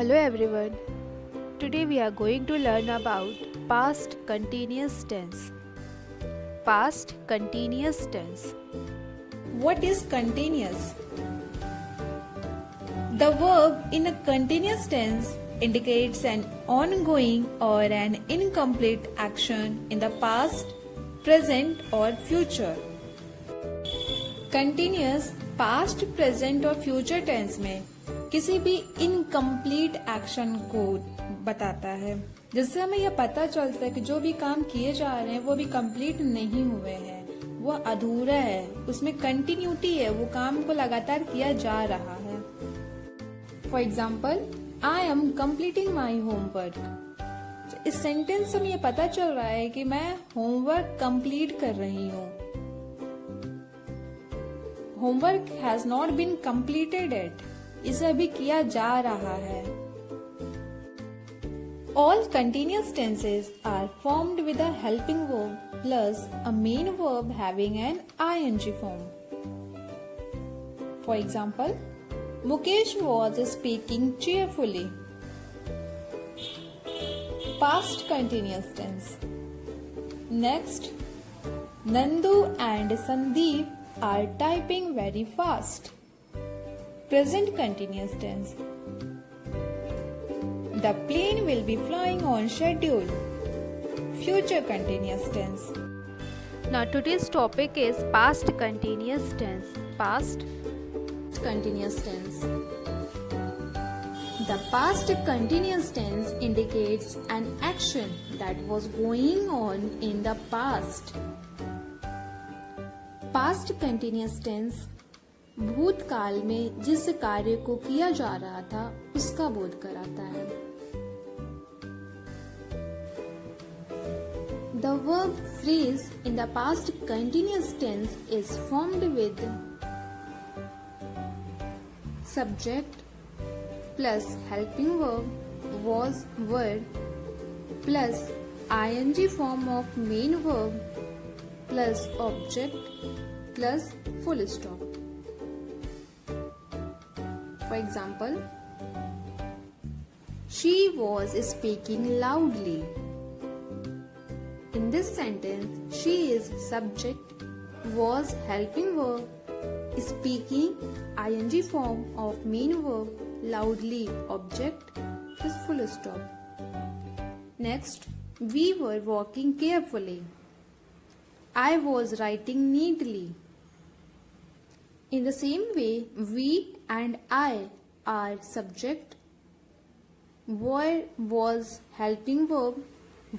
Hello everyone. Today we are going to learn about past continuous tense. Past continuous tense. What is continuous? The verb in a continuous tense indicates an ongoing or an incomplete action in the past, present or future. Continuous past, present और future tense में किसी भी incomplete action को बताता है, जिससे हमें यह पता चलता है कि जो भी काम किए जा रहे हैं वो भी कंप्लीट नहीं हुए हैं, वो अधूरा है, उसमें कंटिन्यूटी है, वो काम को लगातार किया जा रहा है। For example, I am completing my homework. इस सेंटेंस से हमें यह पता चल रहा है कि मैं होमवर्क कंप्लीट कर रही हूँ। Homework has not been completed yet, इसे अभी किया जा रहा है। All continuous tenses are formed with a helping verb plus a main verb having an ing form. For example, Mukesh was speaking cheerfully. Past continuous tense. Next, Nandu and Sandeep are typing very fast. Present continuous tense. The plane will be flying on schedule. Future continuous tense. Now today's topic is past continuous tense. Past Continuous tense. The past continuous tense indicates an action that was going on in the past. Past continuous tense भूतकाल में जिस कार्य को किया जा रहा था उसका बोध कराता है। The verb phrase in the past continuous tense is formed with subject plus helping verb was were plus ing form of main verb plus object plus full stop. For example, she was speaking loudly. In this sentence, she is subject, was helping verb, speaking ing form of main verb, loudly object is full stop. Next, we were walking carefully. I was writing neatly. In the same way, we and I are subject, were was helping verb,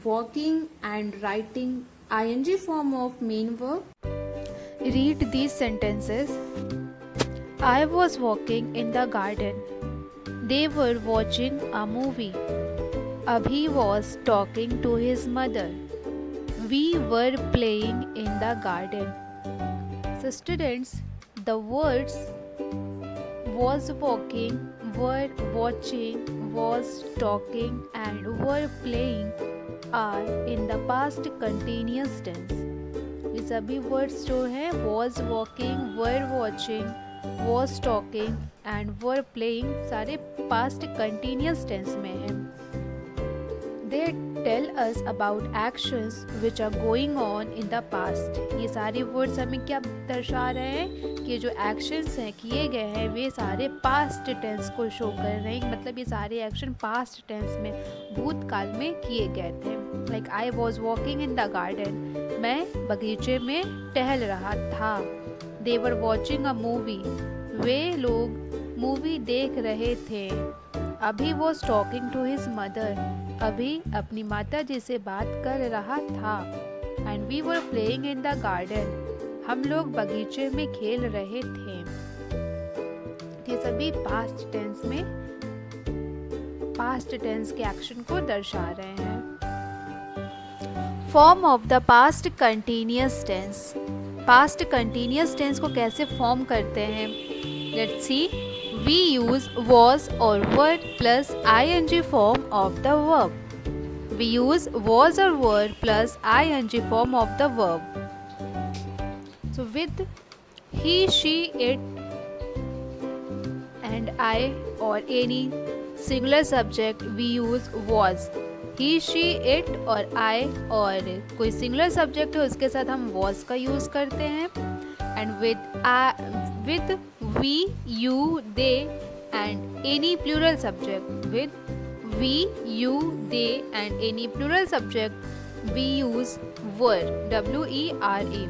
walking and writing ing form of main verb. Read these sentences. I was walking in the garden. They were watching a movie. Abhi was talking to his mother. We were playing in the garden. So students, the words was walking, were watching, was talking and were playing are in the past continuous tense. ये सभी words जो हैं was walking, were watching, was talking and were playing सारे past continuous tense में हैं. They tell us about actions which are going on in the past. ये सारे words हमें क्या दर्शा रहे हैं कि जो एक्शंस हैं किए गए हैं वे सारे पास्ट टेंस को शो कर रहे हैं, मतलब ये सारे एक्शन पास्ट टेंस में भूतकाल में किए गए थे। Like I was walking in the garden, मैं बगीचे में टहल रहा था। दे वर वॉचिंग अ मूवी, वे लोग मूवी देख रहे थे। Abhi was talking to his mother, Abhi अपनी माता जी से बात कर रहा था। And we were playing in the garden, हम लोग बगीचे में खेल रहे थे। ये सभी पास्ट टेंस में पास्ट टेंस के एक्शन को दर्शा रहे हैं। Form of the past continuous tense. Past continuous tense को कैसे फॉर्म करते हैं, let's see. We use was or were plus ing form of the verb. We use was or were plus ing form of the verb. So with he, she, it and I or any singular subject we use was. He, she, it और I और कोई singular subject है उसके साथ हम was का use करते हैं. And with we, you, they and any plural subject. With we, you, they and any plural subject we use were. W-E-R-E.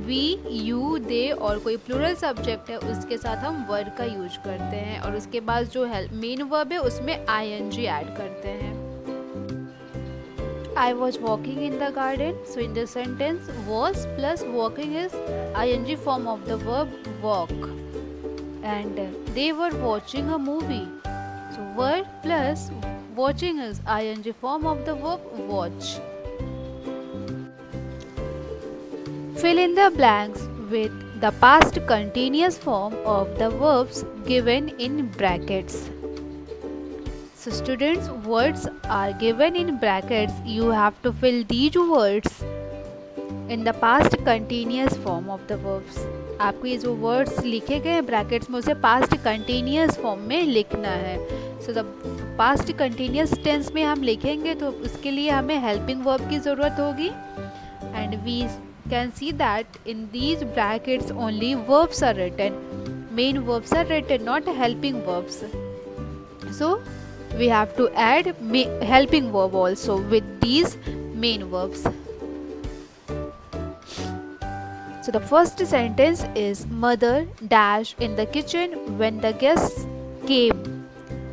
We, you, they और कोई प्लूरल सब्जेक्ट है उसके साथ हम वर का यूज करते हैं और उसके बाद जो मेन वर्ब है उसमें ing ऐड करते हैं. I was walking in the garden. So in this sentence, was plus walking is ing form of the verb walk. And they were watching a movie. So were plus watching is ing form of the verb watch. Fill in the blanks with the past continuous form of the verbs given in brackets. So students, words are given in brackets. You have to fill these words in the past continuous form of the verbs. आपको ये जो words लिखे गए हैं brackets में उसे past continuous form में लिखना है. So the past continuous tense में हम लिखेंगे तो उसके लिए हमें helping verb की ज़रूरत होगी. And we can see that in these brackets only verbs are written. Main verbs are written, not helping verbs. So we have to add helping verb also with these main verbs. So the first sentence is mother dash in the kitchen when the guests came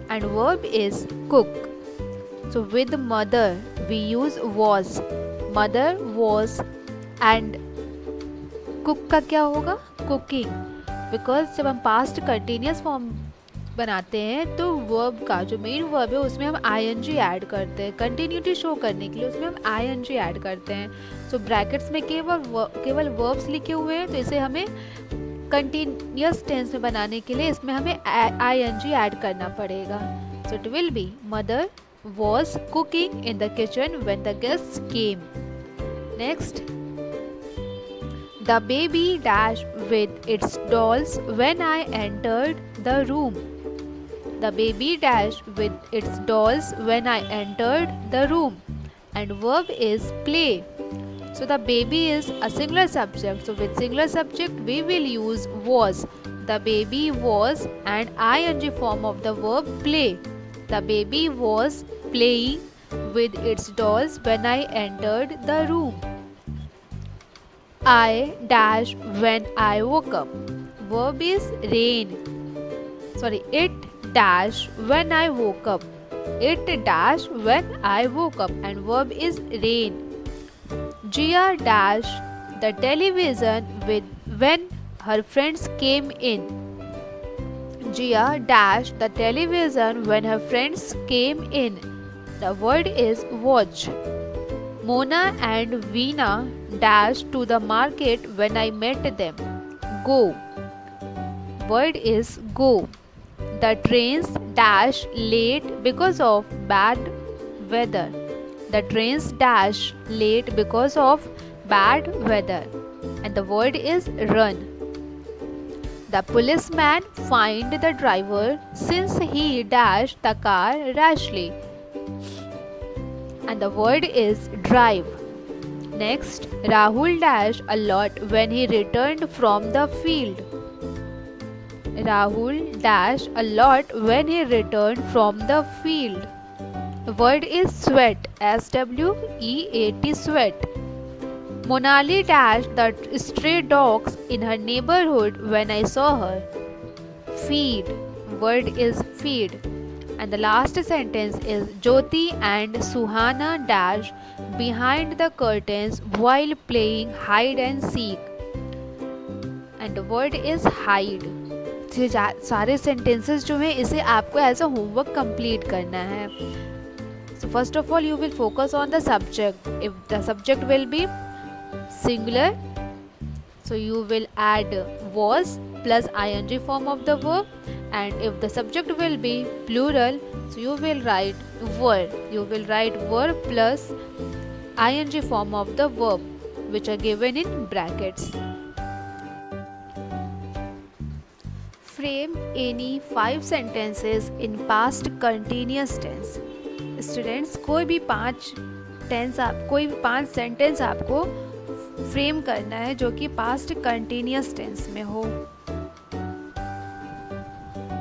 and verb is cook. So with mother we use was. Mother was and cook का क्या होगा cooking. Because जब हम past continuous form बनाते हैं तो verb का जो मेन वर्ब है उसमें हम ing ऐड करते हैं कंटिन्यूटी शो करने के लिए उसमें हम ing ऐड करते हैं. सो ब्रैकेट्स में केवल वर्ब्स लिखे हुए हैं तो इसे हमें कंटिन्यूअस टेंस में बनाने के लिए इसमें हमें ing ऐड करना पड़ेगा. So it will be mother was cooking in the kitchen when the guests came. Next, the baby dashed with its dolls when I entered the room. The baby dashed with its dolls when I entered the room. And verb is play. So the baby is a singular subject. So with singular subject we will use was. The baby was and ing form of the verb play. The baby was playing with its dolls when I entered the room. I dashed when I woke up. Verb is rain. It dashed when I woke up. It dashed when I woke up and verb is rain. Gia dashed the television when her friends came in. Gia dashed the television when her friends came in. The word is watch. Mona and Veena dashed to the market when I met them. Go. Word is go. The trains dash late because of bad weather. The trains dash late because of bad weather. And the word is run. The policeman fined the driver since he dashed the car rashly. And the word is drive. Next, Rahul dashed a lot when he returned from the field. Rahul dashed a lot when he returned from the field. The word is sweat. S-W-E-A-T, sweat. Monali dashed the stray dogs in her neighborhood when I saw her. Feed. Word is feed. And the last sentence is Jyoti and Suhana dashed behind the curtains while playing hide and seek. And the word is hide. सारे sentences जो हैं इसे आपको as a homework complete करना है. So first of all you will focus on the subject. If the subject will be singular, so you will add was plus ing form of the verb. And if the subject will be plural, so you will write were. You will write were plus ing form of the verb which are given in brackets. Frame any 5 sentences in past continuous tense. Students कोई भी 5 sentence आपको frame करना है जो कि past continuous tense में हो.